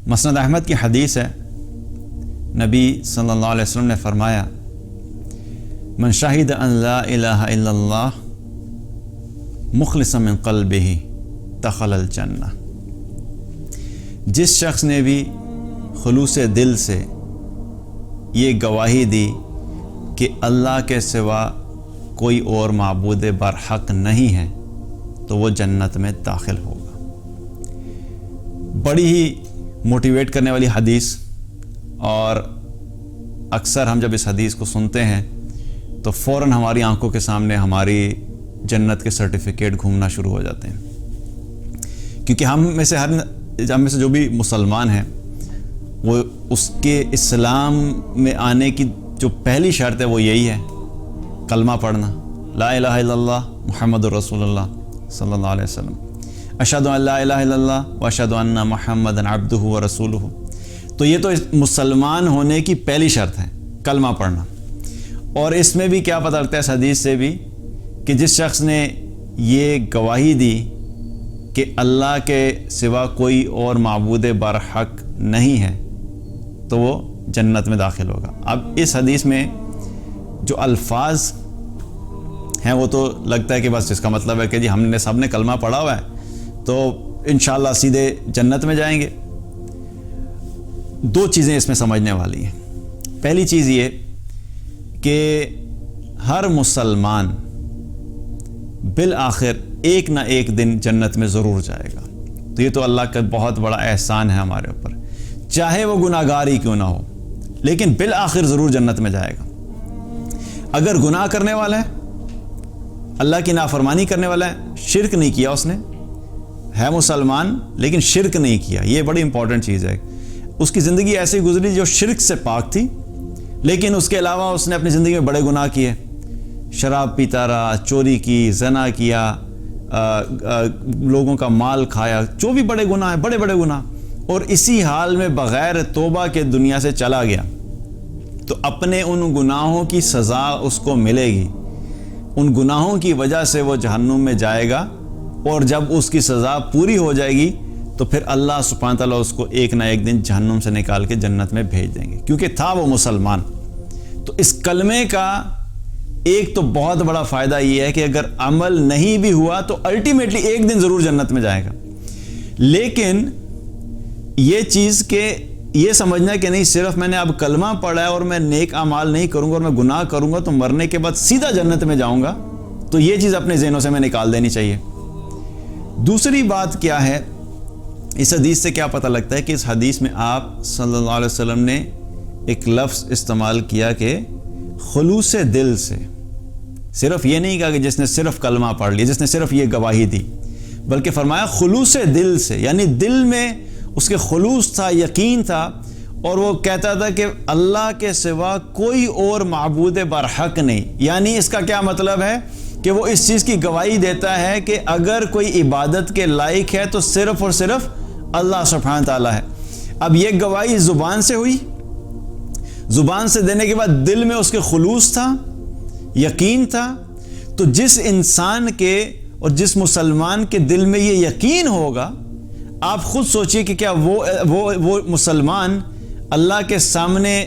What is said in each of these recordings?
مسند احمد کی حدیث ہے، نبی صلی اللہ علیہ وسلم نے فرمایا من شہد ان لا الہ الا اللہ مخلصا من قلبہ دخل الجنہ، جس شخص نے بھی خلوص دل سے یہ گواہی دی کہ اللہ کے سوا کوئی اور معبود برحق نہیں ہے تو وہ جنت میں داخل ہوگا۔ بڑی ہی موٹیویٹ کرنے والی حدیث، اور اکثر ہم جب اس حدیث کو سنتے ہیں تو فوراً ہماری آنکھوں کے سامنے ہماری جنت کے سرٹیفکیٹ گھومنا شروع ہو جاتے ہیں، کیونکہ ہم میں سے جو بھی مسلمان ہیں وہ اس کے اسلام میں آنے کی جو پہلی شرط ہے وہ یہی ہے، کلمہ پڑھنا، لا الہ الا اللہ محمد رسول اللہ صلی اللہ علیہ وسلم، اشہد ان لا الہ الا اللہ و اشہد ان محمد عبدہ و رسولہ۔ تو یہ تو مسلمان ہونے کی پہلی شرط ہے، کلمہ پڑھنا۔ اور اس میں بھی کیا پتہ لگتا ہے اس حدیث سے بھی کہ جس شخص نے یہ گواہی دی کہ اللہ کے سوا کوئی اور معبود برحق نہیں ہے تو وہ جنت میں داخل ہوگا۔ اب اس حدیث میں جو الفاظ ہیں وہ تو لگتا ہے کہ بس اس کا مطلب ہے کہ جی ہم نے سب نے کلمہ پڑھا ہوا ہے تو انشاءاللہ سیدھے جنت میں جائیں گے۔ دو چیزیں اس میں سمجھنے والی ہیں۔ پہلی چیز یہ کہ ہر مسلمان بالآخر ایک نہ ایک دن جنت میں ضرور جائے گا، تو یہ تو اللہ کا بہت بڑا احسان ہے ہمارے اوپر، چاہے وہ گناہ گار ہی کیوں نہ ہو لیکن بالآخر ضرور جنت میں جائے گا۔ اگر گناہ کرنے والا ہے، اللہ کی نافرمانی کرنے والا ہے، شرک نہیں کیا، اس نے ہے مسلمان لیکن شرک نہیں کیا، یہ بڑی امپورٹنٹ چیز ہے، اس کی زندگی ایسی گزری جو شرک سے پاک تھی، لیکن اس کے علاوہ اس نے اپنی زندگی میں بڑے گناہ کیے، شراب پیتا رہا، چوری کی، زنا کیا، لوگوں کا مال کھایا، جو بھی بڑے گناہ ہیں، بڑے بڑے گناہ، اور اسی حال میں بغیر توبہ کے دنیا سے چلا گیا، تو اپنے ان گناہوں کی سزا اس کو ملے گی، ان گناہوں کی وجہ سے وہ جہنم میں جائے گا، اور جب اس کی سزا پوری ہو جائے گی تو پھر اللہ سبحانہ تعالیٰ اس کو ایک نہ ایک دن جہنم سے نکال کے جنت میں بھیج دیں گے، کیونکہ تھا وہ مسلمان۔ تو اس کلمے کا ایک تو بہت بڑا فائدہ یہ ہے کہ اگر عمل نہیں بھی ہوا تو الٹیمیٹلی ایک دن ضرور جنت میں جائے گا، لیکن یہ چیز کہ یہ سمجھنا کہ نہیں صرف میں نے اب کلمہ پڑھا ہے اور میں نیک اعمال نہیں کروں گا اور میں گناہ کروں گا تو مرنے کے بعد سیدھا جنت میں جاؤں گا، تو یہ چیز اپنے ذہنوں سے میں نکال دینی چاہیے۔ دوسری بات کیا ہے، اس حدیث سے کیا پتہ لگتا ہے کہ اس حدیث میں آپ صلی اللہ علیہ وسلم نے ایک لفظ استعمال کیا کہ خلوص دل سے، صرف یہ نہیں کہا کہ جس نے صرف کلمہ پڑھ لیا، جس نے صرف یہ گواہی دی، بلکہ فرمایا خلوص دل سے، یعنی دل میں اس کے خلوص تھا، یقین تھا، اور وہ کہتا تھا کہ اللہ کے سوا کوئی اور معبود برحق نہیں۔ یعنی اس کا کیا مطلب ہے کہ وہ اس چیز کی گواہی دیتا ہے کہ اگر کوئی عبادت کے لائق ہے تو صرف اور صرف اللہ سبحانہ تعالیٰ ہے۔ اب یہ گواہی زبان سے ہوئی، زبان سے دینے کے بعد دل میں اس کے خلوص تھا، یقین تھا، تو جس انسان کے اور جس مسلمان کے دل میں یہ یقین ہوگا، آپ خود سوچئے کہ کیا وہ مسلمان اللہ کے سامنے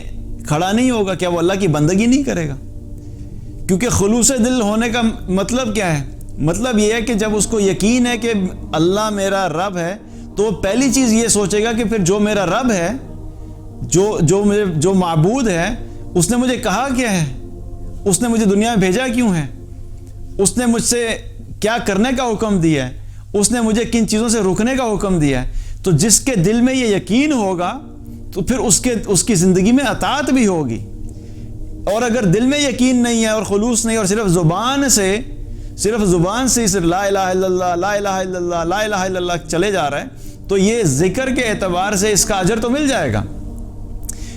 کھڑا نہیں ہوگا، کیا وہ اللہ کی بندگی نہیں کرے گا؟ کیونکہ خلوص دل ہونے کا مطلب کیا ہے؟ مطلب یہ ہے کہ جب اس کو یقین ہے کہ اللہ میرا رب ہے تو وہ پہلی چیز یہ سوچے گا کہ پھر جو میرا رب ہے، جو معبود ہے، اس نے مجھے کہا کیا ہے، اس نے مجھے دنیا میں بھیجا کیوں ہے، اس نے مجھ سے کیا کرنے کا حکم دیا ہے، اس نے مجھے کن چیزوں سے رکنے کا حکم دیا ہے۔ تو جس کے دل میں یہ یقین ہوگا تو پھر اس کی زندگی میں اطاعت بھی ہوگی۔ اور اگر دل میں یقین نہیں ہے اور خلوص نہیں، اور صرف زبان سے صرف لا الہ الا اللہ، لا الہ الا اللہ، لا الہ الا اللہ چلے جا رہا ہے، تو یہ ذکر کے اعتبار سے اس کا اجر تو مل جائے گا،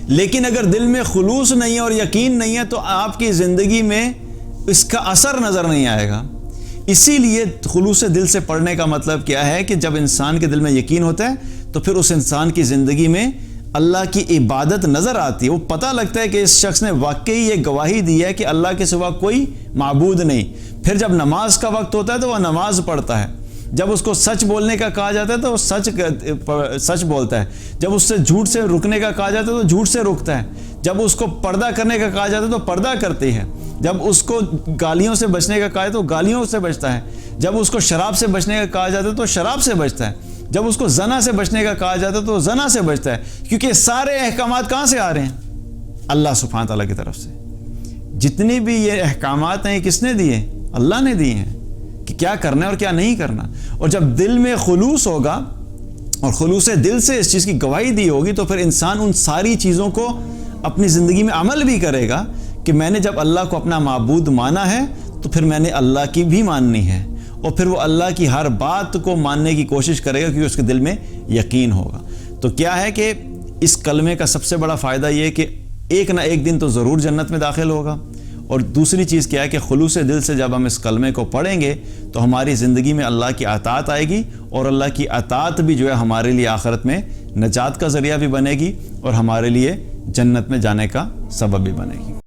لیکن اگر دل میں خلوص نہیں ہے اور یقین نہیں ہے تو آپ کی زندگی میں اس کا اثر نظر نہیں آئے گا۔ اسی لیے خلوص دل سے پڑھنے کا مطلب کیا ہے کہ جب انسان کے دل میں یقین ہوتا ہے تو پھر اس انسان کی زندگی میں اللہ کی عبادت نظر آتی ہے، وہ پتہ لگتا ہے کہ اس شخص نے واقعی یہ گواہی دی ہے کہ اللہ کے سوا کوئی معبود نہیں۔ پھر جب نماز کا وقت ہوتا ہے تو وہ نماز پڑھتا ہے، جب اس کو سچ بولنے کا کہا جاتا ہے تو وہ سچ بولتا ہے، جب اس سے جھوٹ سے رکنے کا کہا جاتا ہے تو جھوٹ سے رکتا ہے، جب اس کو پردہ کرنے کا کہا جاتا ہے تو پردہ کرتی ہے، جب اس کو گالیوں سے بچنے کا کہا جاتا ہے تو گالیوں سے بچتا ہے، جب اس کو شراب سے بچنے کا کہا جاتا ہے تو شراب سے بچتا ہے، جب اس کو زنا سے بچنے کا کہا جاتا ہے تو زنا سے بچتا ہے، کیونکہ سارے احکامات کہاں سے آ رہے ہیں؟ اللہ سبحانہ تعالیٰ کی طرف سے۔ جتنی بھی یہ احکامات ہیں یہ کس نے دیے؟ اللہ نے دیے ہیں کہ کیا کرنا ہے اور کیا نہیں کرنا۔ اور جب دل میں خلوص ہوگا اور خلوص دل سے اس چیز کی گواہی دی ہوگی تو پھر انسان ان ساری چیزوں کو اپنی زندگی میں عمل بھی کرے گا کہ میں نے جب اللہ کو اپنا معبود مانا ہے تو پھر میں نے اللہ کی بھی ماننی ہے، اور پھر وہ اللہ کی ہر بات کو ماننے کی کوشش کرے گا کیونکہ اس کے دل میں یقین ہوگا۔ تو کیا ہے کہ اس کلمے کا سب سے بڑا فائدہ یہ ہے کہ ایک نہ ایک دن تو ضرور جنت میں داخل ہوگا، اور دوسری چیز کیا ہے کہ خلوص دل سے جب ہم اس کلمے کو پڑھیں گے تو ہماری زندگی میں اللہ کی اطاعت آئے گی، اور اللہ کی اطاعت بھی جو ہے ہمارے لیے آخرت میں نجات کا ذریعہ بھی بنے گی اور ہمارے لیے جنت میں جانے کا سبب بھی بنے گی۔